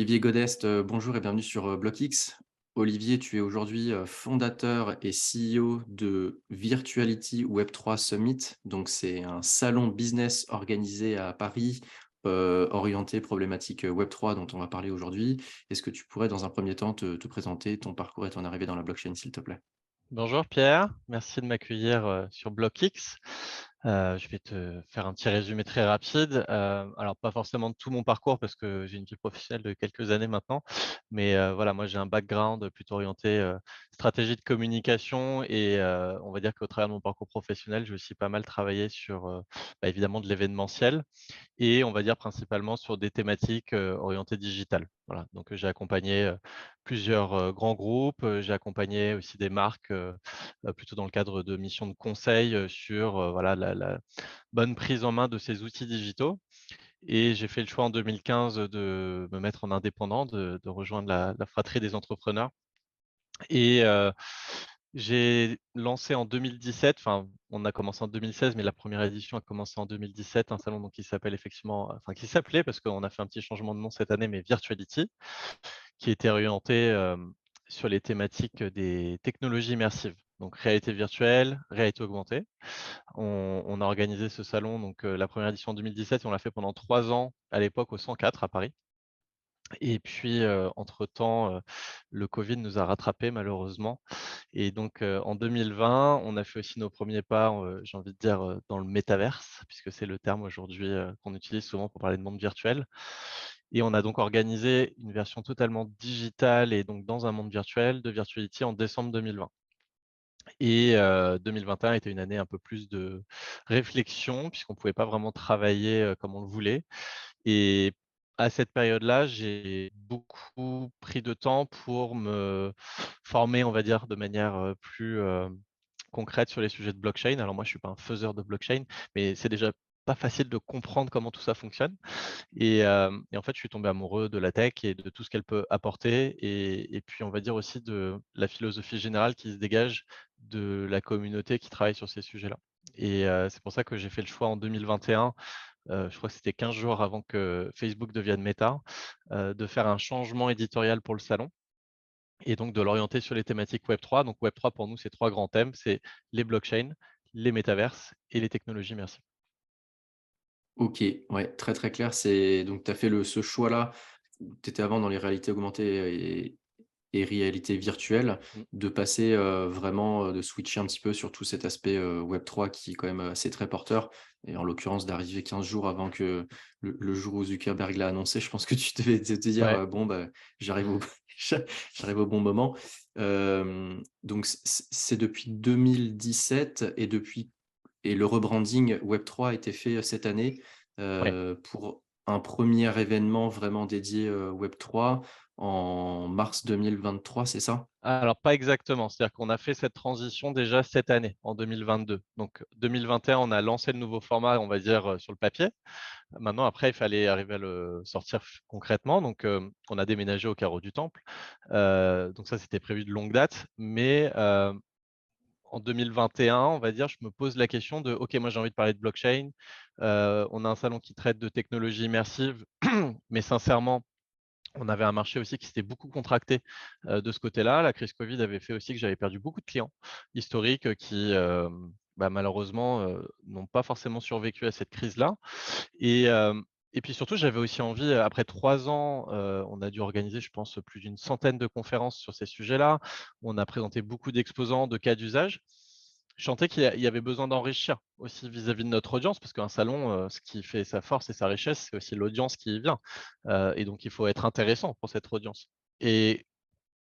Olivier Godest, bonjour et bienvenue sur, BlockX. Olivier, tu es aujourd'hui, fondateur et CEO de Virtuality Web3 Summit. Donc c'est un salon business organisé à Paris, orienté problématique, Web3 dont on va parler aujourd'hui. Est-ce que tu pourrais dans un premier temps te présenter ton parcours et ton arrivée dans la blockchain, s'il te plaît? Bonjour Pierre, merci de m'accueillir sur BlockX. Je vais te faire un petit résumé très rapide. Alors pas forcément de tout mon parcours parce que j'ai une vie professionnelle de quelques années maintenant, mais voilà, moi j'ai un background plutôt orienté stratégie de communication et on va dire qu'au travers de mon parcours professionnel, j'ai aussi pas mal travaillé sur évidemment de l'événementiel et on va dire principalement sur des thématiques, orientées digitales. Voilà, donc j'ai accompagné, plusieurs, grands groupes, j'ai accompagné aussi des marques, plutôt dans le cadre de missions de conseil, sur, voilà la bonne prise en main de ces outils digitaux et j'ai fait le choix en 2015 de me mettre en indépendant, de rejoindre la fratrie des entrepreneurs et j'ai lancé en 2017, enfin, on a commencé en 2016, mais la première édition a commencé en 2017, un salon donc qui s'appelle effectivement, enfin qui s'appelait parce qu'on a fait un petit changement de nom cette année, mais Virtuality, qui était orienté, sur les thématiques, des technologies immersives, donc réalité virtuelle, réalité augmentée. On a organisé ce salon donc, la première édition en 2017 et on l'a fait pendant 3 ans à l'époque au 104 à Paris. Et puis, entre-temps, le covid nous a rattrapés malheureusement et donc, en 2020, on a fait aussi nos premiers pas, j'ai envie de dire, dans le métaverse, puisque c'est le terme aujourd'hui, qu'on utilise souvent pour parler de monde virtuel et on a donc organisé une version totalement digitale et donc dans un monde virtuel de Virtuality en décembre 2020 et 2021 était une année un peu plus de réflexion puisqu'on ne pouvait pas vraiment travailler, comme on le voulait et à cette période-là, j'ai beaucoup pris de temps pour me former, on va dire, de manière, plus, concrète sur les sujets de blockchain. Alors moi, je suis pas un faiseur de blockchain, mais c'est déjà pas facile de comprendre comment tout ça fonctionne et en fait, je suis tombé amoureux de la tech et de tout ce qu'elle peut apporter et puis on va dire aussi de la philosophie générale qui se dégage de la communauté qui travaille sur ces sujets-là et c'est pour ça que j'ai fait le choix en 2021, je crois que c'était 15 jours avant que Facebook devienne Meta, de faire un changement éditorial pour le salon et donc de l'orienter sur les thématiques Web3. Donc Web3 pour nous, c'est 3 grands thèmes, c'est les blockchains, les métaverses et les technologies immersives. OK, ouais, très, très clair. C'est donc tu as fait ce choix-là, tu étais avant dans les réalités augmentées et réalité virtuelle, Mmh, de passer, vraiment, de switcher un petit peu sur tout cet aspect, Web3 qui est quand même, assez très porteur et en l'occurrence d'arriver 15 jours avant que le jour où Zuckerberg l'a annoncé, je pense que tu devais te dire, ouais. «Bon, bah, j'arrive au j'arrive au bon moment». Donc c'est depuis 2017 et depuis et le rebranding Web3 a été fait, cette année, Ouais. pour un premier événement vraiment dédié, Web3 en mars 2023, c'est ça? Alors pas exactement, c'est-à-dire qu'on a fait cette transition déjà cette année, en 2022. Donc 2021, on a lancé le nouveau format, on va dire, sur le papier. Maintenant après, il fallait arriver à le sortir concrètement, donc on a déménagé au Carreau du Temple. Donc ça, c'était prévu de longue date, mais en 2021, on va dire, je me pose la question de: «OK, moi j'ai envie de parler de blockchain». On a un salon qui traite de technologie immersive, mais sincèrement, on avait un marché aussi qui s'était beaucoup contracté, de ce côté-là. La crise covid avait fait aussi que j'avais perdu beaucoup de clients historiques, qui, malheureusement, n'ont pas forcément survécu à cette crise-là et puis surtout, j'avais aussi envie, après 3 ans, on a dû organiser, je pense, plus d'une centaine de conférences sur ces sujets-là. On a présenté beaucoup d'exposants, de cas d'usage. Je sentais qu'il y avait besoin d'enrichir aussi vis-à-vis de notre audience, parce qu'un salon, ce qui fait sa force et sa richesse, c'est aussi l'audience qui y vient, et donc il faut être intéressant pour cette audience et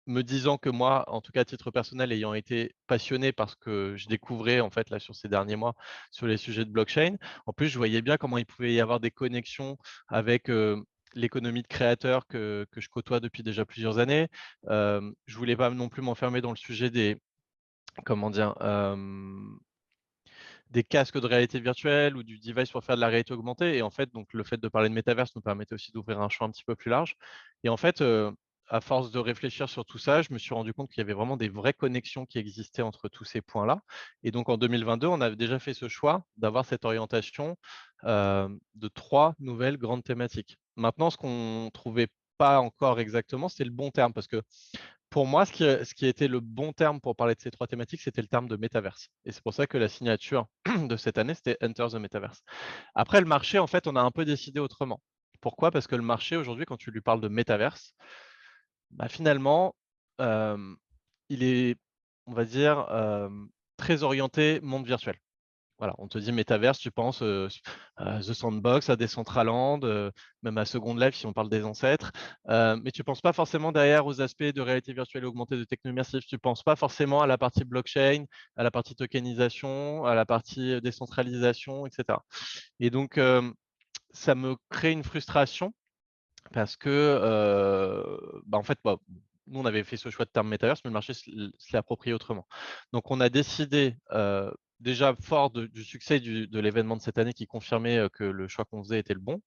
me disant que moi, en tout cas à titre personnel, ayant été passionné parce que je découvrais en fait là sur ces derniers mois sur les sujets de blockchain, en plus je voyais bien comment il pouvait y avoir des connexions avec, l'économie de créateurs que je côtoie depuis déjà plusieurs années. Je voulais pas non plus m'enfermer dans le sujet des comment dire? Des casques de réalité virtuelle ou du device pour faire de la réalité augmentée et en fait, donc le fait de parler de métaverse nous permettait aussi d'ouvrir un champ un petit peu plus large et en fait, à force de réfléchir sur tout ça, je me suis rendu compte qu'il y avait vraiment des vraies connexions qui existaient entre tous ces points-là et donc en 2022, on avait déjà fait ce choix d'avoir cette orientation, de 3 nouvelles grandes thématiques. Maintenant, ce qu'on trouvait pas encore exactement, c'était le bon terme parce que pour moi, ce qui était le bon terme pour parler de ces 3 thématiques, c'était le terme de métaverse et c'est pour ça que la signature de cette année, c'était Enter the Metaverse. Après le marché, en fait, on a un peu décidé autrement. Pourquoi? Parce que le marché aujourd'hui, quand tu lui parles de métaverse, bah, finalement, hem, il est, on va dire, très orienté monde virtuel. Voilà, on te dit métaverse, tu penses, à The Sandbox, à Decentraland, même à Second Life si on parle des ancêtres, mais tu penses pas forcément derrière aux aspects de réalité virtuelle augmentée, de techno immersive. Tu penses pas forcément à la partie blockchain, à la partie tokenisation, à la partie, décentralisation et cetera et donc ça me crée une frustration parce que, bah, en fait, bah, nous, on avait fait ce choix de terme métaverse, mais le marché se l'est approprié autrement. Donc on a décidé, déjà fort du succès de l'événement de cette année qui confirmait, que le choix qu'on faisait était le bon,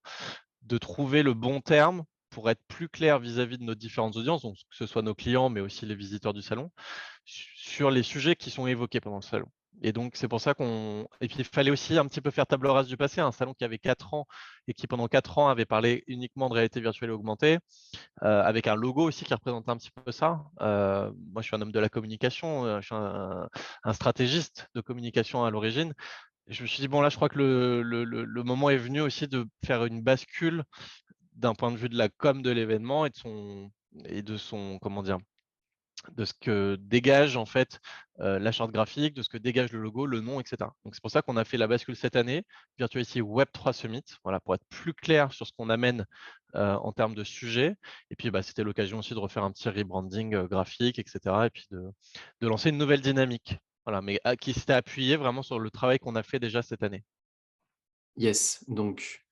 de trouver le bon terme pour être plus clair vis-à-vis de nos différentes audiences, donc que ce soit nos clients, mais aussi les visiteurs du salon, sur les sujets qui sont évoqués pendant le salon. Et donc c'est pour ça et puis il fallait aussi un petit peu faire table rase du passé, un salon qui avait 4 ans et qui pendant 4 ans avait parlé uniquement de réalité virtuelle et augmentée, avec un logo aussi qui représentait un petit peu ça. Moi je suis un homme de la communication, je suis un stratégiste de communication à l'origine. Je me suis dit: «Bon là, je crois que le moment est venu aussi de faire une bascule d'un point de vue de la com de l'événement et de son comment dire? De ce que dégage en fait, la charte graphique, de ce que dégage le logo, le nom et cetera. Donc c'est pour ça qu'on a fait la bascule cette année, Virtuality Web3 Summit, voilà, pour être plus clair sur ce qu'on amène, en termes de sujet et puis, bah, c'était l'occasion aussi de refaire un petit rebranding, graphique et cetera et puis de lancer une nouvelle dynamique. Voilà, mais qui s'était appuyée vraiment sur le travail qu'on a fait déjà cette année. Yes, donc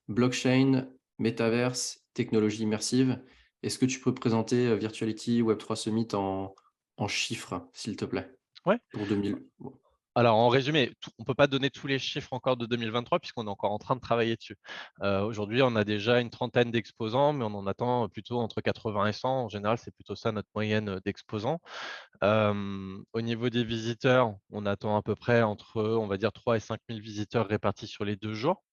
blockchain, métaverse, technologie immersive. Est-ce que tu peux présenter, Virtuality Web3 Summit en chiffres, s'il te plaît? Ouais. Pour 2000 bon. Alors en résumé, on ne peut pas donner tous les chiffres encore de 2023 puisqu'on est encore en train de travailler dessus. Aujourd'hui, on a déjà une trentaine d'exposants, mais on en attend plutôt entre 80 et 100. En général, c'est plutôt ça notre moyenne, d'exposants. Au niveau des visiteurs, on attend à peu près entre, on va dire 3 et 5 000 visiteurs répartis sur les 2 jours.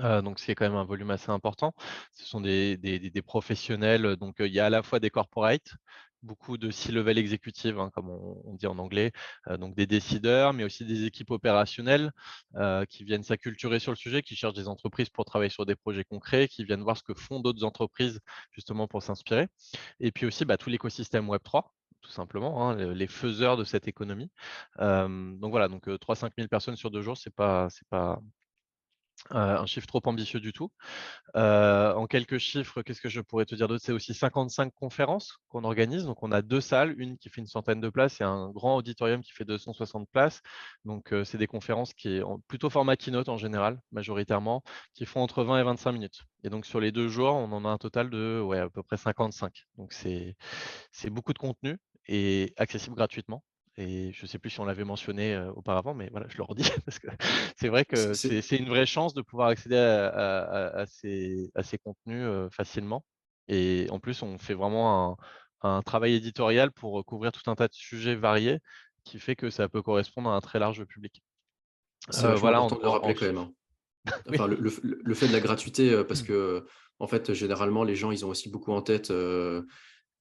Donc ce qui est quand même un volume assez important. Ce sont des professionnels, donc il y a à la fois des corporates, beaucoup de C-level exécutives, hein, comme on dit en anglais, donc des décideurs, mais aussi des équipes opérationnelles, qui viennent s'acculturer sur le sujet, qui cherchent des entreprises pour travailler sur des projets concrets, qui viennent voir ce que font d'autres entreprises justement pour s'inspirer. Et puis aussi, bah, tout l'écosystème Web3, tout simplement, hein, les faiseurs de cette économie. Donc voilà, donc 3-5 000 personnes sur 2 jours, c'est pas un chiffre trop ambitieux du tout. En quelques chiffres, qu'est-ce que je pourrais te dire d'autre? C'est aussi 55 conférences qu'on organise. Donc on a 2 salles, une qui fait une centaine de places et un grand auditorium qui fait 260 places. Donc c'est des conférences qui est en plutôt format keynote en général, majoritairement, qui font entre 20 et 25 minutes. Et donc sur les 2 jours, on en a un total de, ouais, à peu près 55. Donc c'est beaucoup de contenu et accessible gratuitement et je ne sais plus si on l'avait mentionné, auparavant, mais voilà, je le redis parce que c'est vrai que c'est une vraie chance de pouvoir accéder à ces contenus, facilement et en plus, on fait vraiment un travail éditorial pour, couvrir tout un tas de sujets variés qui fait que ça peut correspondre à un très large public. C'est vachement Voilà en important de le en en rappeler quand même, chiffres. hein. Oui. Enfin, le fait de la gratuité, parce que, en fait, généralement, les gens, ils ont aussi beaucoup en tête,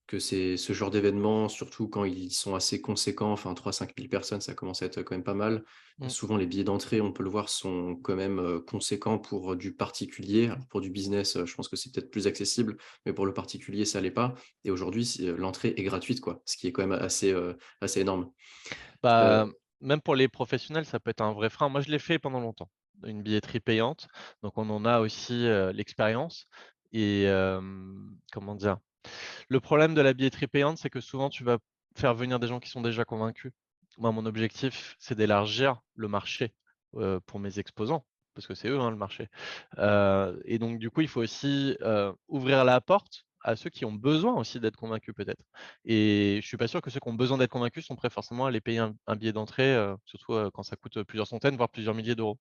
que c'est ce genre d'événement, surtout quand ils sont assez conséquents, enfin 3 000 à 5 000 personnes, ça commence à être quand même pas mal. Mmh. Souvent, les billets d'entrée, on peut le voir, sont quand même, conséquents pour du particulier. Alors pour du business, je pense que c'est peut-être plus accessible, mais pour le particulier, ça l'est pas et aujourd'hui, l'entrée est gratuite, quoi, ce qui est quand même assez énorme. Bah, Heu, même pour les professionnels, ça peut être un vrai frein. Moi, je l'ai fait pendant longtemps, une billetterie payante, donc on en a aussi, l'expérience et comment dire? Le problème de la billetterie payante, c'est que souvent tu vas faire venir des gens qui sont déjà convaincus. Moi, mon objectif, c'est d'élargir le marché, pour mes exposants, parce que c'est eux, hein, le marché. Et donc du coup, il faut aussi, ouvrir la porte à ceux qui ont besoin aussi d'être convaincus peut-être. Et je suis pas sûr que ceux qui ont besoin d'être convaincus sont prêts forcément à aller payer un billet d'entrée, surtout, quand ça coûte, plusieurs centaines, voire plusieurs milliers d'euros.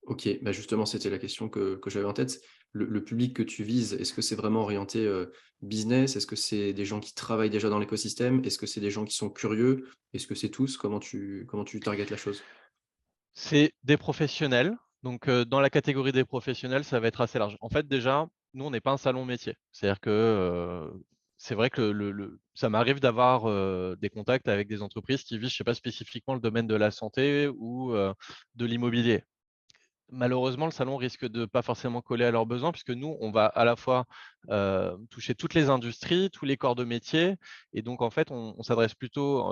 OK, bah, justement, c'était la question que j'avais en tête. Le public que tu vises, est-ce que c'est vraiment orienté, business? Est-ce que c'est des gens qui travaillent déjà dans l'écosystème? Est-ce que c'est des gens qui sont curieux? Est-ce que c'est tous? Comment tu targetes la chose? C'est des professionnels, donc dans la catégorie des professionnels, ça va être assez large. En fait, déjà, nous, on n'est pas un salon métier. C'est-à-dire que, c'est vrai que ça m'arrive d'avoir, des contacts avec des entreprises qui visent, je sais pas, spécifiquement le domaine de la santé ou, de l'immobilier. Malheureusement, le salon risque de pas forcément coller à leurs besoins puisque nous, on va à la fois, toucher toutes les industries, tous les corps de métier et donc en fait, on s'adresse plutôt,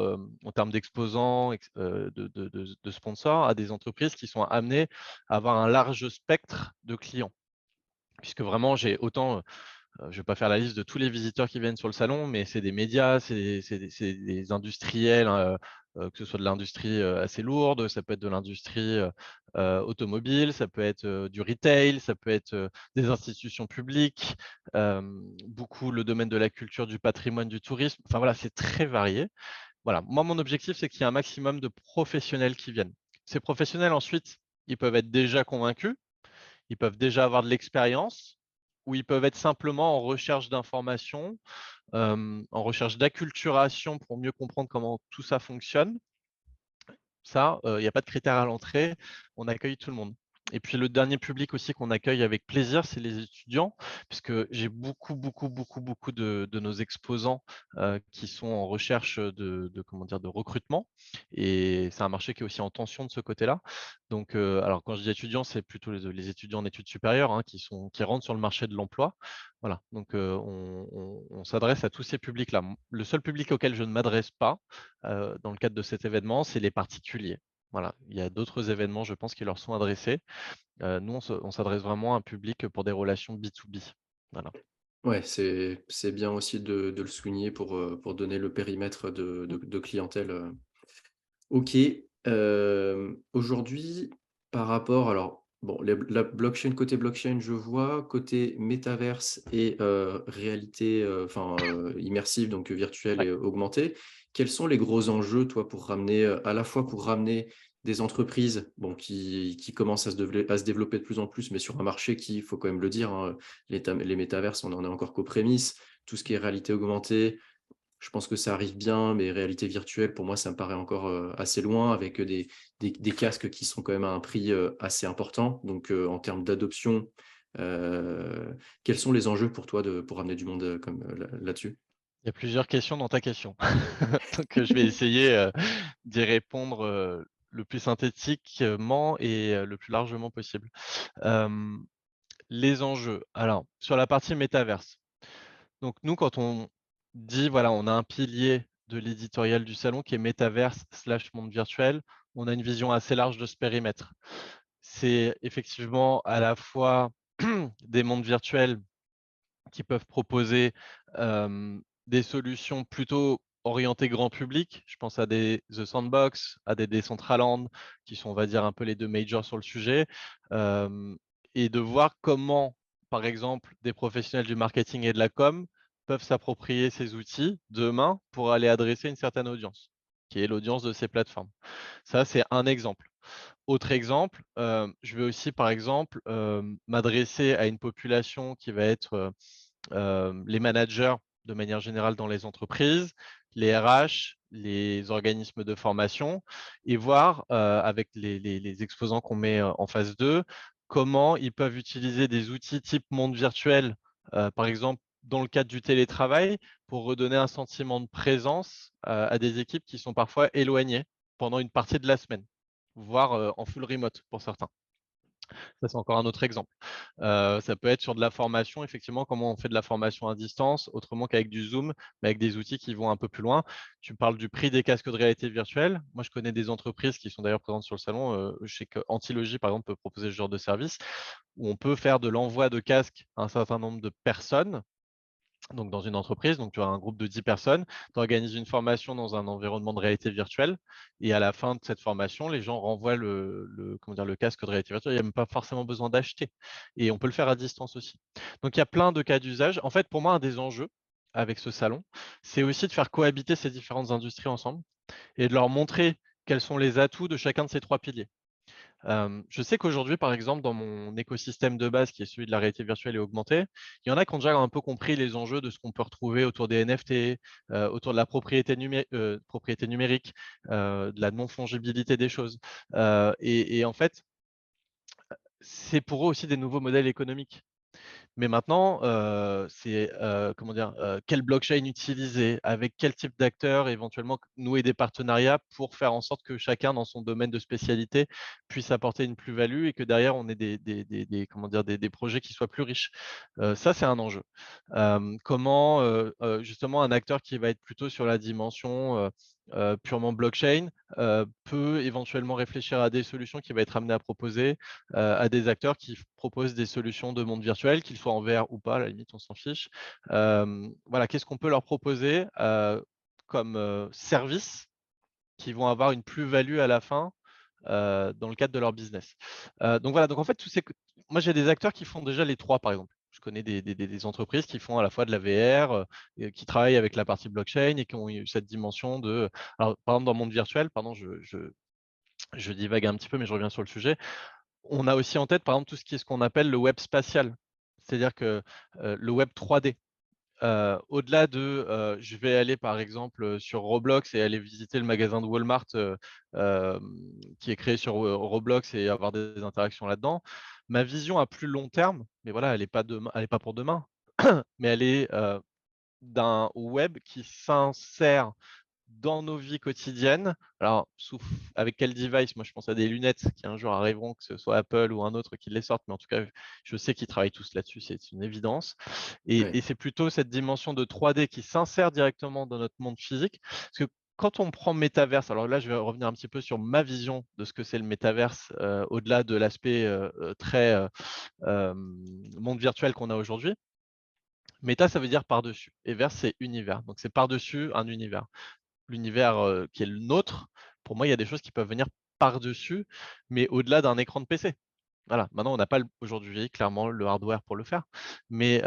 en termes d'exposants, de sponsors à des entreprises qui sont amenées à avoir un large spectre de clients. Puisque vraiment j'ai autant, je ne vais pas faire la liste de tous les visiteurs qui viennent sur le salon, mais c'est des médias, c'est des industriels, que ce soit de l'industrie, assez lourde, ça peut être de l'industrie, automobile, ça peut être, du retail, ça peut être, des institutions publiques, beaucoup le domaine de la culture, du patrimoine, du tourisme. Enfin voilà, c'est très varié. Voilà, moi mon objectif, c'est qu'il y ait un maximum de professionnels qui viennent. Ces professionnels ensuite, ils peuvent être déjà convaincus, ils peuvent déjà avoir de l'expérience ou ils peuvent être simplement en recherche d'informations, en recherche d'acculturation pour mieux comprendre comment tout ça fonctionne. Ça, il y a pas de critères à l'entrée, on accueille tout le monde. Et puis le dernier public aussi qu'on accueille avec plaisir, c'est les étudiants, puisque j'ai beaucoup de nos exposants, qui sont en recherche, de comment dire? De recrutement et c'est un marché qui est aussi en tension de ce côté-là. Donc alors quand je dis étudiants, c'est plutôt les étudiants en études supérieures, hein, qui rentrent sur le marché de l'emploi. Voilà, donc on s'adresse à tous ces publics-là. Le seul public auquel je ne m'adresse pas, dans le cadre de cet événement, c'est les particuliers. Voilà, il y a d'autres événements, je pense, qui leur sont adressés. Nous, on s'adresse vraiment à un public pour des relations B2B. Voilà. Ouais, c'est bien aussi de le souligner pour donner le périmètre de clientèle, OK. Aujourd'hui, par rapport alors, bon, la blockchain côté blockchain, je vois. Côté métaverse et réalité, enfin, immersive, donc virtuelle Ouais. et augmentée, quels sont les gros enjeux, toi, pour ramener, à la fois pour ramener des entreprises, bon, qui commencent à se développer de plus en plus, mais sur un marché qui, il faut quand même le dire, hein, les métaverses, on en est encore qu'aux prémices. Tout ce qui est réalité augmentée, je pense que ça arrive bien, mais réalité virtuelle, pour moi, ça me paraît encore, assez loin avec, des casques qui sont quand même à un prix, assez important. Donc, en termes d'adoption, quels sont les enjeux pour toi pour ramener du monde, comme, là-dessus? Il y a plusieurs questions dans ta question. Donc, je vais essayer, d'y répondre, le plus synthétiquement et le plus largement possible. Hem, les enjeux, alors sur la partie métaverse. Donc nous, quand on dit, voilà, on a un pilier de l'éditorial du salon qui est métaverse/monde virtuel, on a une vision assez large de ce périmètre. C'est effectivement à la fois des mondes virtuels qui peuvent proposer, des solutions plutôt orientées grand public. Je pense à des The Sandbox, à des Decentraland, qui sont, on va dire, un peu les 2 majors sur le sujet, hem et de voir comment, par exemple, des professionnels du marketing et de la com peuvent s'approprier ces outils demain pour aller adresser une certaine audience, qui est l'audience de ces plateformes. Ça, c'est un exemple. Autre exemple, je vais aussi, par exemple, m'adresser à une population qui va être, les managers de manière générale dans les entreprises, les RH, les organismes de formation et voir, avec les exposants qu'on met, en face d'eux, comment ils peuvent utiliser des outils type monde virtuel, par exemple dans le cadre du télétravail, pour redonner un sentiment de présence, à des équipes qui sont parfois éloignées pendant une partie de la semaine, voire, en full remote pour certains. Ça, c'est encore un autre exemple. Ça peut être sur de la formation, effectivement, comment on fait de la formation à distance, autrement qu'avec du Zoom, mais avec des outils qui vont un peu plus loin. Tu parles du prix des casques de réalité virtuelle. Moi, je connais des entreprises qui sont d'ailleurs présentes sur le salon. Je sais qu'Antilogie, par exemple, peut proposer ce genre de service où on peut faire de l'envoi de casques à un certain nombre de personnes donc dans une entreprise, donc tu as un groupe de 10 personnes, tu organises une formation dans un environnement de réalité virtuelle et à la fin de cette formation, les gens renvoient comment dire, le casque de réalité virtuelle. Il y a même pas forcément besoin d'acheter et on peut le faire à distance aussi. Donc il y a plein de cas d'usage. En fait, pour moi, un des enjeux avec ce salon, c'est aussi de faire cohabiter ces différentes industries ensemble et de leur montrer quels sont les atouts de chacun de ces 3 piliers. Je sais qu'aujourd'hui, par exemple, dans mon écosystème de base qui est celui de la réalité virtuelle et augmentée, il y en a qui ont déjà un peu compris les enjeux de ce qu'on peut retrouver autour des NFT, autour de la propriété numérique, de la non-fongibilité des choses. Et en fait, c'est pour eux aussi des nouveaux modèles économiques. Mais maintenant, c'est, comment dire? Quelle blockchain utiliser? Avec quel type d'acteurs éventuellement nouer des partenariats pour faire en sorte que chacun dans son domaine de spécialité puisse apporter une plus-value et que derrière on ait des comment dire? Des projets qui soient plus riches. Ça, c'est un enjeu. Comment, justement un acteur qui va être plutôt sur la dimension, purement blockchain, peut éventuellement réfléchir à des solutions qu'il va être amené à proposer, à des acteurs qui proposent des solutions de monde virtuel, qu'ils soient en VR ou pas, à la limite, on s'en fiche. Voilà, qu'est-ce qu'on peut leur proposer, comme, service qui vont avoir une plus-value à la fin, dans le cadre de leur business. Donc voilà, donc en fait, tous ces moi j'ai des acteurs qui font déjà les 3 par exemple. Je connais des entreprises qui font à la fois de la VR, et qui travaillent avec la partie blockchain et qui ont eu cette dimension de alors par exemple dans le monde virtuel, pardon, je divague un petit peu, mais je reviens sur le sujet. On a aussi en tête, par exemple, tout ce qui est ce qu'on appelle le web spatial. C'est-à-dire que, le web 3D, au-delà de, je vais aller par exemple, sur Roblox et aller visiter le magasin de Walmart, qui est créé sur, Roblox et avoir des interactions là-dedans. Ma vision à plus long terme, mais voilà, elle est pas pour demain, mais elle est, d'un web qui s'insère dans nos vies quotidiennes. Alors, avec quel device? Moi, je pense à des lunettes qui un jour arriveront, que ce soit Apple ou un autre qui les sorte, mais en tout cas, je sais qu'ils travaillent tous là-dessus, c'est une évidence. Et Ouais. c'est plutôt cette dimension de 3D qui s'insère directement dans notre monde physique. Parce que quand on prend métaverse, alors là, je vais revenir un petit peu sur ma vision de ce que c'est le métaverse, au-delà de l'aspect très monde virtuel qu'on a aujourd'hui. Méta, ça veut dire par-dessus, et verse, c'est univers. Donc, c'est par-dessus un univers. L'univers, qui est le nôtre, pour moi, il y a des choses qui peuvent venir par-dessus, mais au-delà d'un écran de PC. Voilà, maintenant on n'a pas aujourd'hui clairement le hardware pour le faire. Mais,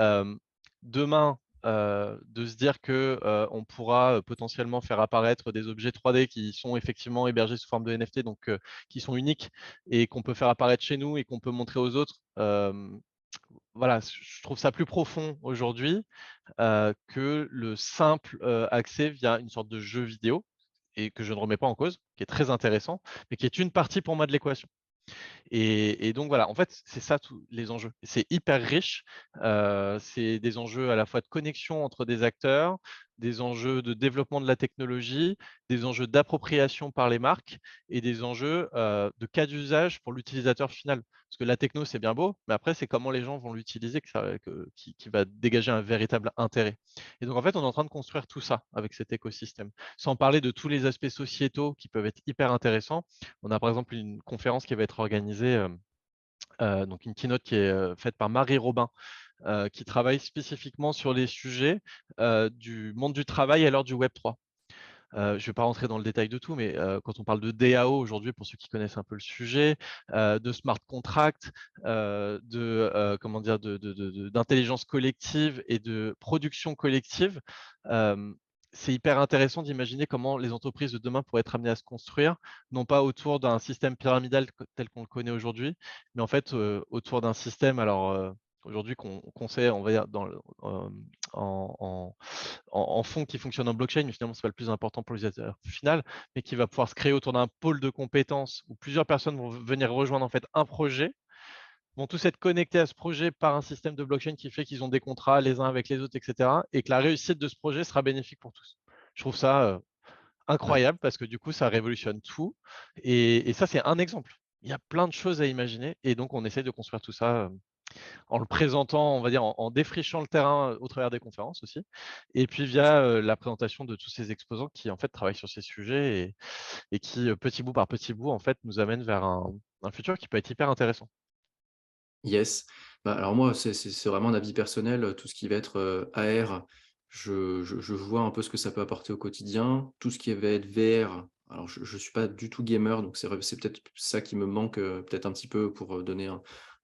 demain, de se dire que, on pourra, potentiellement faire apparaître des objets 3D qui sont effectivement hébergés sous forme de NFT, donc, qui sont uniques et qu'on peut faire apparaître chez nous et qu'on peut montrer aux autres, voilà, je trouve ça plus profond aujourd'hui, que le simple, accès via une sorte de jeu vidéo et que je ne remets pas en cause, qui est très intéressant, mais qui est une partie pour moi de l'équation. Et donc voilà, en fait, c'est ça tous les enjeux. C'est hyper riche, c'est des enjeux à la fois de connexion entre des acteurs, des enjeux de développement de la technologie, des enjeux d'appropriation par les marques et des enjeux, de cas d'usage pour l'utilisateur final. Parce que la techno, c'est bien beau, mais après, c'est comment les gens vont l'utiliser qui va dégager un véritable intérêt. Et donc en fait, on est en train de construire tout ça avec cet écosystème. Sans parler de tous les aspects sociétaux qui peuvent être hyper intéressants. On a par exemple une conférence qui va être organisée, donc une keynote qui est, faite par Marie Robin, qui travaille spécifiquement sur les sujets, du monde du travail à l'heure du web 3. Je ne vais pas rentrer dans le détail de tout, mais, quand on parle de DAO aujourd'hui, pour ceux qui connaissent un peu le sujet, de smart contract, comment dire? D'intelligence collective et de production collective, hem, c'est hyper intéressant d'imaginer comment les entreprises de demain pourraient être amenées à se construire, non pas autour d'un système pyramidal tel qu'on le connaît aujourd'hui, mais en fait, autour d'un système alors, aujourd'hui qu'on sait, on va dire dans le, en en fond qui fonctionne en blockchain, mais finalement, c'est pas le plus important pour l'utilisateur final, mais qui va pouvoir se créer autour d'un pôle de compétences où plusieurs personnes vont venir rejoindre en fait un projet, vont tous être connectés à ce projet par un système de blockchain qui fait qu'ils ont des contrats les uns avec les autres, et cetera, et que la réussite de ce projet sera bénéfique pour tous. Je trouve ça, Ouais. incroyable parce que du coup, ça révolutionne tout et ça, c'est un exemple. Il y a plein de choses à imaginer et donc on essaye de construire tout ça, en le présentant, on va dire, en défrichant le terrain, au travers des conférences aussi et puis via, la présentation de tous ces exposants qui, en fait, travaillent sur ces sujets et qui, petit bout par petit bout, en fait, nous amènent vers un futur qui peut être hyper intéressant. Yes. Bah, alors moi, c'est vraiment un avis personnel, tout ce qui va être, AR, je vois un peu ce que ça peut apporter au quotidien. Tout ce qui va être VR, alors je suis pas du tout gamer, donc c'est peut-être ça qui me manque, peut-être un petit peu pour, donner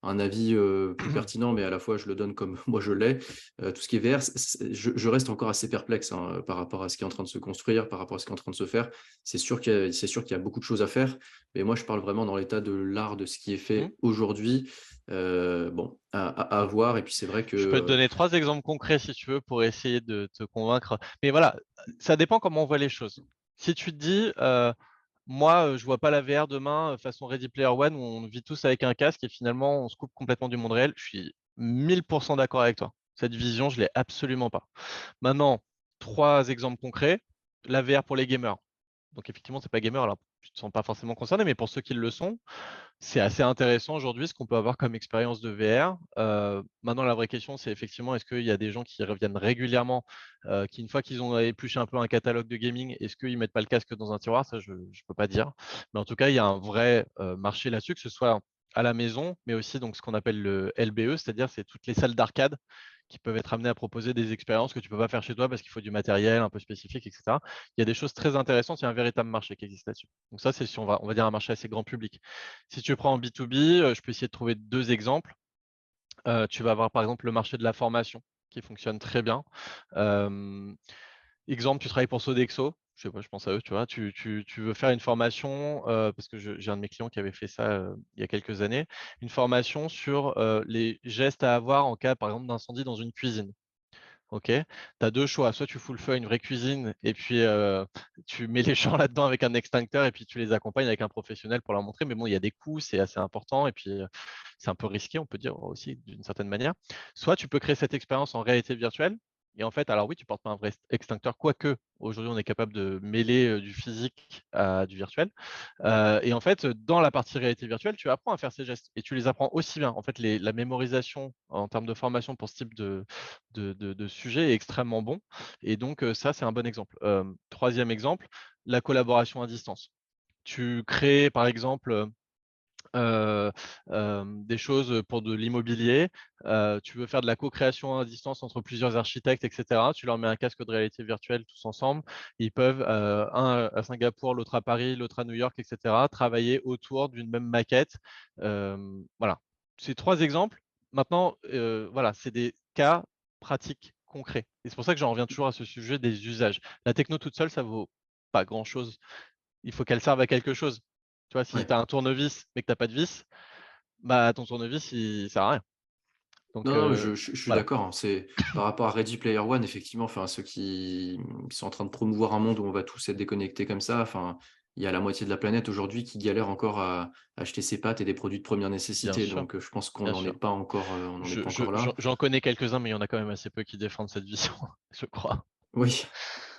un avis, plus pertinent, mais à la fois je le donne comme moi je l'ai. Tout ce qui est VR, je reste encore assez perplexe, hein, par rapport à ce qui est en train de se construire, par rapport à ce qui est en train de se faire. C'est sûr qu'il y a beaucoup de choses à faire, mais moi je parle vraiment dans l'état de l'art, de ce qui est Mmh. fait aujourd'hui. Bon, à voir et puis c'est vrai que, Je peux te donner 3 exemples concrets si tu veux pour essayer de te convaincre. Mais voilà, ça dépend comment on voit les choses. Si tu te dis, moi, je vois pas la VR demain, façon Ready Player One où on vit tous avec un casque et finalement on se coupe complètement du monde réel. Je suis 1000 d'accord avec toi. Cette vision, je l'ai absolument pas. Maintenant, 3 exemples concrets. La VR pour les gamers. Donc effectivement, c'est pas gamer, alors tu te sens pas forcément concerné, mais pour ceux qui le sont, c'est assez intéressant aujourd'hui ce qu'on peut avoir comme expérience de VR. Maintenant, la vraie question, c'est effectivement, est-ce qu'il y a des gens qui reviennent régulièrement, qui une fois qu'ils ont épluché un peu un catalogue de gaming, est-ce qu'ils mettent pas le casque dans un tiroir? Ça, je peux pas dire. Mais en tout cas, il y a un vrai, marché là-dessus, que ce soit à la maison, mais aussi donc ce qu'on appelle le LBE, c'est-à-dire c'est toutes les salles d'arcade qui peuvent être amenées à proposer des expériences que tu peux pas faire chez toi parce qu'il faut du matériel un peu spécifique et cetera. Il y a des choses très intéressantes, il y a un véritable marché qui existe là-dessus. Donc ça, c'est si on va dire un marché assez grand public. Si tu prends en B2B, je peux essayer de trouver 2 exemples. Tu vas avoir par exemple le marché de la formation qui fonctionne très bien. Hem, Exemple, tu travailles pour Sodexo, je sais pas, je pense à eux, tu vois? Tu veux faire une formation, parce que j'ai un de mes clients qui avait fait ça, il y a quelques années, une formation sur, les gestes à avoir en cas, par exemple, d'incendie dans une cuisine. OK. Tu as 2 choix, soit tu fous le feu à une vraie cuisine et puis, tu mets les gens là-dedans avec un extincteur et puis tu les accompagnes avec un professionnel pour leur montrer. Mais bon, il y a des coûts, c'est assez important et puis, c'est un peu risqué, on peut dire aussi d'une certaine manière. Soit tu peux créer cette expérience en réalité virtuelle et en fait, alors oui, tu portes pas un vrai extincteur, quoique aujourd'hui on est capable de mêler, du physique à du virtuel. Et en fait, dans la partie réalité virtuelle, tu apprends à faire ces gestes et tu les apprends aussi bien. En fait, la mémorisation en termes de formation pour ce type de sujet est extrêmement bon et donc ça, c'est un bon exemple. 3e exemple, la collaboration à distance. Tu crées, par exemple, des choses pour de l'immobilier, tu veux faire de la co-création à distance entre plusieurs architectes et cetera. Tu leur mets un casque de réalité virtuelle tous ensemble. Ils peuvent, un à Singapour, l'autre à Paris, l'autre à New York et cetera, travailler autour d'une même maquette. Voilà. C'est 3 exemples. Maintenant, voilà, c'est des cas pratiques concrets et c'est pour ça que j'en reviens toujours à ce sujet des usages. La techno toute seule, ça vaut pas grand chose. Il faut qu'elle serve à quelque chose. Tu vois, si tu Ouais. as un tournevis, mais que tu as pas de vis, bah, ton tournevis, il sert à rien. Donc Non, non, mais je suis voilà. d'accord, hein. C'est par rapport à Ready Player One, effectivement, enfin, ceux qui sont en train de promouvoir un monde où on va tous être déconnectés comme ça, enfin, il y a la moitié de la planète aujourd'hui qui galère encore à acheter ses pâtes et des produits de première Bien nécessité. sûr, Donc, je pense qu'on bien n'en est sûr. pas encore, on n'en est pas encore là. J'en connais quelques-uns, mais il y en a quand même assez peu qui défendent cette vision, je crois. Oui.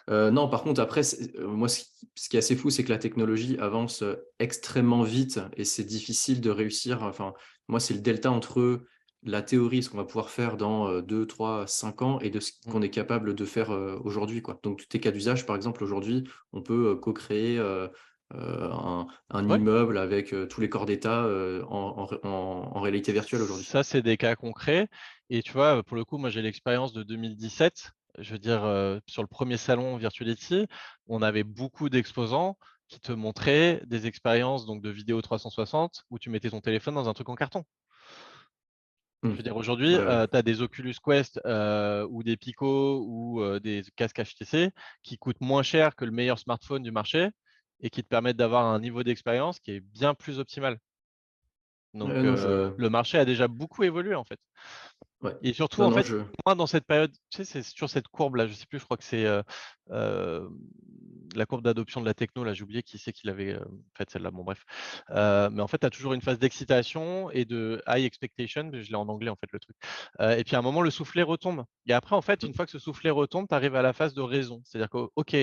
Non, par contre, après, moi, ce qui est assez fou, c'est que la technologie avance, extrêmement vite et c'est difficile de réussir, enfin, moi, c'est le delta entre la théorie, ce qu'on va pouvoir faire dans, 2, 3, 5 ans et de ce Mmh. qu'on est capable de faire, aujourd'hui, quoi. Donc tous tes cas d'usage, par exemple, aujourd'hui, on peut, co-créer, un Ouais, immeuble avec, tous les corps d'état, en réalité virtuelle aujourd'hui. ça, c'est des cas concrets et tu vois, pour le coup, moi, j'ai l'expérience de 2017. Je veux dire, sur le premier salon Virtuality, on avait beaucoup d'exposants qui te montraient des expériences donc de vidéo 360 où tu mettais ton téléphone dans un truc en carton. Je Mmh. veux dire aujourd'hui, Ouais, ouais. tu as des Oculus Quest, ou des Pico ou, des casques HTC qui coûtent moins cher que le meilleur smartphone du marché et qui te permettent d'avoir un niveau d'expérience qui est bien plus optimal. Ouais, Donc, non, le marché a déjà beaucoup évolué en fait. ouais. Et surtout, Non, en non, fait, moi, dans cette période, tu sais, c'est sur cette courbe-là, je sais plus, je crois que c'est, hem, la courbe d'adoption de la techno, là, j'ai oublié qui c'est qui l'avait, faite celle-là, bon bref. Mais en fait, tu as toujours une phase d'excitation et de high expectation, je l'ai en anglais, en fait, le truc. Et puis à un moment, le soufflet retombe et après, en fait, une fois que ce soufflet retombe, tu arrives à la phase de raison. C'est-à-dire que, OK,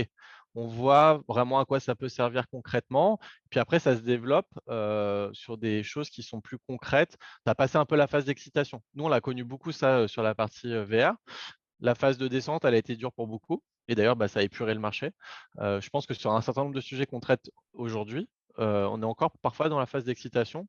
on voit vraiment à quoi ça peut servir concrètement, puis après ça se développe, sur des choses qui sont plus concrètes. Tu as passé un peu la phase d'excitation. Nous, on l'a connu beaucoup ça, sur la partie, VR. La phase de descente, elle a été dure pour beaucoup et d'ailleurs, bah, ça a épuré le marché. Je pense que sur un certain nombre de sujets qu'on traite aujourd'hui, on est encore parfois dans la phase d'excitation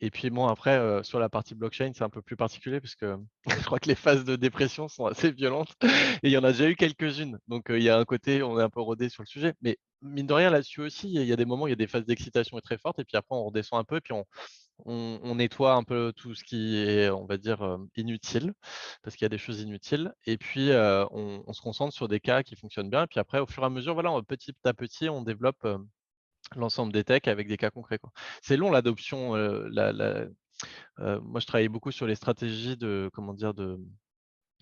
et puis bon après, sur la partie blockchain, c'est un peu plus particulier parce que je crois que les phases de dépression sont assez violentes et il y en a déjà eu quelques-unes. Donc, il y a un côté, on est un peu rodé sur le sujet. Mais mine de rien, là-dessus aussi, il y a des moments, il y a des phases d'excitation très fortes et puis après on redescend un peu et puis on nettoie un peu tout ce qui est, on va dire, inutile, parce qu'il y a des choses inutiles et puis, on se concentre sur des cas qui fonctionnent bien et puis après au fur et à mesure, voilà, petit à petit, on développe, l'ensemble des techs avec des cas concrets, quoi. C'est long l'adoption, moi je travaillais beaucoup sur les stratégies de, comment dire, de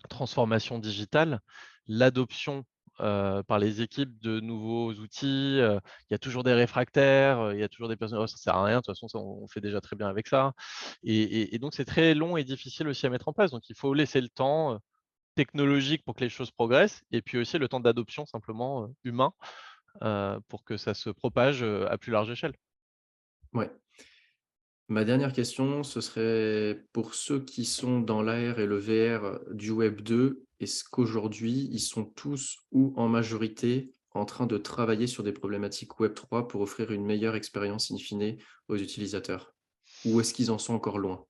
transformation digitale. L'adoption, par les équipes de nouveaux outils, il y a toujours des réfractaires, il y a toujours des personnes: «Oh ça sert à rien, de toute façon ça on fait déjà très bien avec ça» et donc c'est très long et difficile aussi à mettre en place. Donc il faut laisser le temps, technologique pour que les choses progressent et puis aussi le temps d'adoption simplement, humain, pour que ça se propage, à plus large échelle. Ouais. Ma dernière question, ce serait pour ceux qui sont dans l'AR et le VR du Web 2, est-ce qu'aujourd'hui, ils sont tous ou en majorité en train de travailler sur des problématiques Web 3 pour offrir une meilleure expérience in fine aux utilisateurs? Ou est-ce qu'ils en sont encore loin?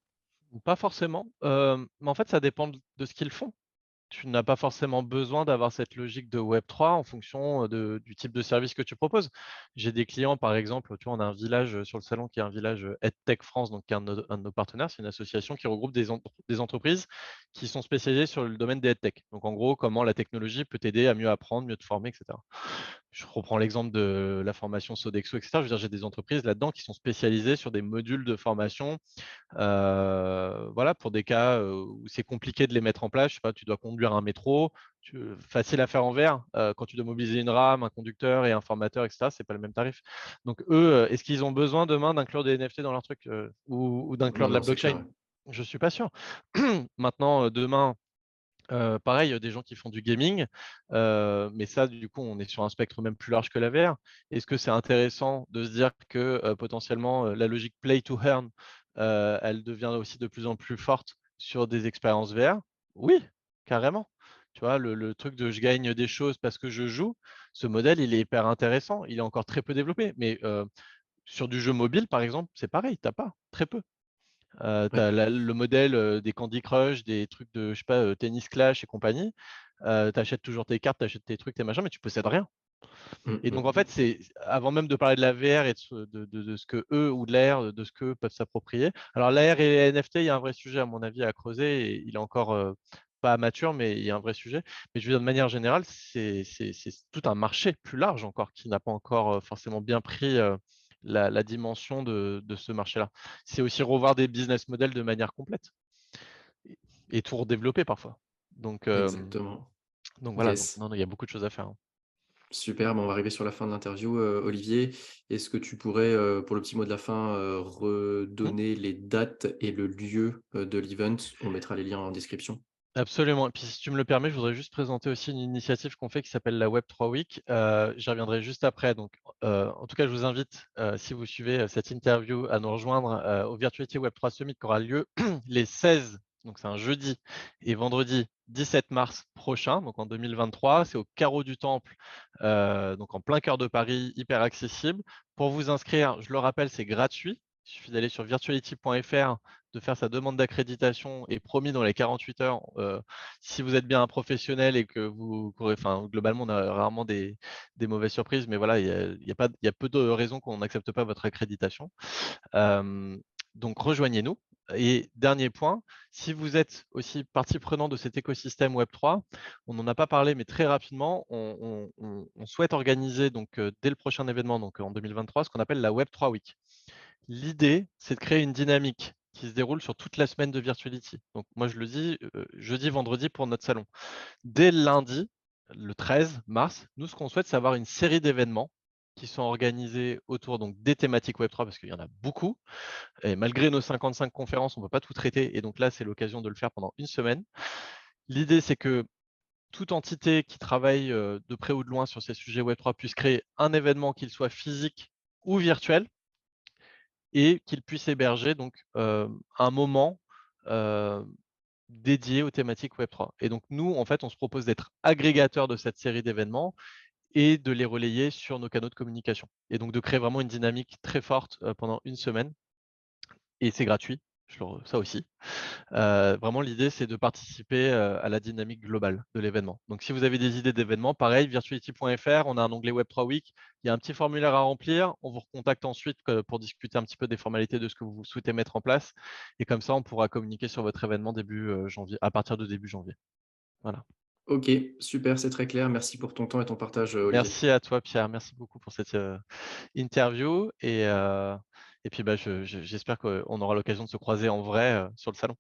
Pas forcément, mais en fait ça dépend de ce qu'ils font. Tu n'as pas forcément besoin d'avoir cette logique de Web3 en fonction, du type de service que tu proposes. J'ai des clients, par exemple, tu vois, on a un village, sur le salon qui est un village, EdTech France, donc qui est un de nos partenaires. C'est une association qui regroupe des entreprises qui sont spécialisées sur le domaine des EdTech. Donc en gros, comment la technologie peut t'aider à mieux apprendre, mieux te former et cetera. Je reprends l'exemple de la formation Sodexo et cetera. Je veux dire, j'ai des entreprises là-dedans qui sont spécialisées sur des modules de formation. Voilà, pour des cas, où c'est compliqué de les mettre en place, je sais pas, tu dois conduire un métro, facile à faire en VR, quand tu dois mobiliser une rame, un conducteur et un formateur et cetera, c'est pas le même tarif. Donc eux, est-ce qu'ils ont besoin demain d'inclure des NFT dans leur truc, ou d'inclure Non, de la non, c'est clair, blockchain? ouais. Je suis pas sûr. Maintenant, demain, pareil, des gens qui font du gaming, mais ça, du coup, on est sur un spectre même plus large que la VR. Est-ce que c'est intéressant de se dire que, potentiellement, la logique play to earn, elle devient aussi de plus en plus forte sur des expériences VR? Oui, carrément. Tu vois, le truc de: «Je gagne des choses parce que je joue», ce modèle, il est hyper intéressant. Il est encore très peu développé, mais, sur du jeu mobile, par exemple, c'est pareil, tu as pas, très peu. Tu Ouais. as le modèle, des Candy Crush, des trucs de, je sais pas, Tennis Clash et compagnie. Tu achètes toujours tes cartes, tu achètes tes trucs, tes machins, mais tu possèdes rien. Mmh Et donc en mh. fait, c'est avant même de parler de la VR et de ce qu'eux ou de l'AR, de ce qu'eux peuvent s'approprier. Alors l'AR et les NFT, il y a un vrai sujet à mon avis à creuser et il est encore, pas mature, mais il y a un vrai sujet. Mais je veux dire de manière générale, c'est tout un marché plus large encore qui n'a pas encore, forcément bien pris, la dimension de ce marché-là. C'est aussi revoir des business models de manière complète et tout redévelopper parfois. Donc Exactement. voilà, donc Yes. non, non, il y a beaucoup de choses à faire, hein. Super, bah, on va arriver sur la fin de l'interview, Olivier. Est-ce que tu pourrais, pour le petit mot de la fin, Mmh. redonner les dates et le lieu, de l'event? On mettra les liens en description. Absolument et puis si tu me le permets, je voudrais juste présenter aussi une initiative qu'on fait qui s'appelle la Web3 Week. J'y reviendrai juste après donc, en tout cas, je vous invite, si vous suivez, cette interview à nous rejoindre, au Virtuality Web3 Summit qui aura lieu les 16, donc c'est un jeudi et vendredi 17 mars prochain, donc en 2023. C'est au Carreau du Temple, donc en plein cœur de Paris, hyper accessible. Pour vous inscrire, je le rappelle, c'est gratuit. Il suffit d'aller sur virtuality.fr, de faire sa demande d'accréditation et promis dans les 48 heures, si vous êtes bien un professionnel et que vous courez enfin, globalement, on a rarement des mauvaises surprises, mais voilà, il y a peu de raisons qu'on n'accepte pas votre accréditation. Hem, donc rejoignez-nous et dernier point, si vous êtes aussi partie prenante de cet écosystème Web3, on n'en a pas parlé, mais très rapidement, on souhaite organiser donc, dès le prochain événement, donc en 2023, ce qu'on appelle la Web3 Week. L'idée, c'est de créer une dynamique qui se déroule sur toute la semaine de Virtuality. Donc moi, je le dis, jeudi, vendredi pour notre salon. Dès le lundi, le 13 mars, nous, ce qu'on souhaite, c'est avoir une série d'événements qui sont organisés autour donc des thématiques Web3 parce qu'il y en a beaucoup et malgré nos 55 conférences, on ne peut pas tout traiter et donc là, c'est l'occasion de le faire pendant une semaine. L'idée, c'est que toute entité qui travaille, de près ou de loin sur ces sujets Web3 puisse créer un événement, qu'il soit physique ou virtuel et qu'il puisse héberger donc, un moment, heu, dédié aux thématiques Web3 et donc nous, en fait, on se propose d'être agrégateur de cette série d'événements et de les relayer sur nos canaux de communication et donc de créer vraiment une dynamique très forte, pendant une semaine et c'est gratuit, ça aussi. Vraiment l'idée, c'est de participer, à la dynamique globale de l'événement. Donc si vous avez des idées d'événements, pareil, virtuality.fr, on a un onglet Web3 Week, il y a un petit formulaire à remplir, on vous recontacte ensuite, pour discuter un petit peu des formalités de ce que vous souhaitez mettre en place et comme ça, on pourra communiquer sur votre événement début, janvier à partir de début janvier. Voilà. OK, super, c'est très clair. Merci pour ton temps et ton partage, Olivier. Merci à toi Pierre, merci beaucoup pour cette, interview et puis, bah, j'espère qu'on aura l'occasion de se croiser en vrai, sur le salon.